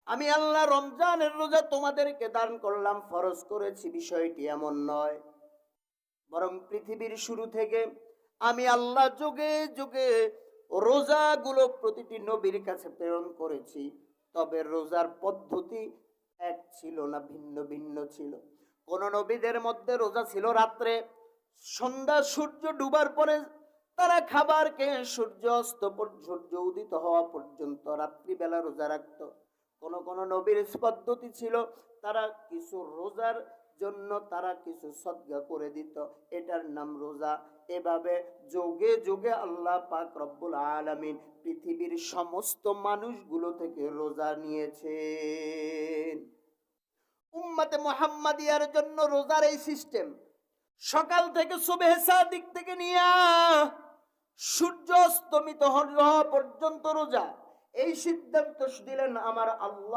আমি আল্লাহ রমজানের রোজা তোমাদেরকে দান করলাম, ফরজ করেছি, বিষয়টি এমন নয়। বরং পৃথিবীর শুরু থেকে আমি আল্লাহ যুগে যুগে রোজাগুলো প্রতিটি নবীর কাছে প্রেরণ করেছি। তবে রোজার পদ্ধতি এক ছিল না, ভিন্ন ভিন্ন ছিল। কোন নবীদের মধ্যে রোজা ছিল রাত্রে, সন্ধ্যা সূর্য ডুবার পরে তারা খাবার খেয়ে সূর্য অস্ত সূর্য উদিত হওয়া পর্যন্ত রাত্রিবেলা রোজা রাখত। কোন কোন নবীর পদ্ধতি ছিল তারা কিছু রোজার জন্য তারা কিছু সদকা করে দিত, এটার নাম রোজা। এভাবে যুগে যুগে আল্লাহ পাক রব্বুল আলামিন পৃথিবীর সমস্ত মানুষগুলো থেকে রোজা নিয়েছেন। উম্মতে মুহাম্মাদিয়ার জন্য রোজার এই সিস্টেম, সকাল থেকে সুবহে সাদিক থেকে নিয়ে সূর্য অস্তমিত হওয়া পর্যন্ত রোজা। এই সিদ্ধান্ত দিলেন আমার আল্লাহ।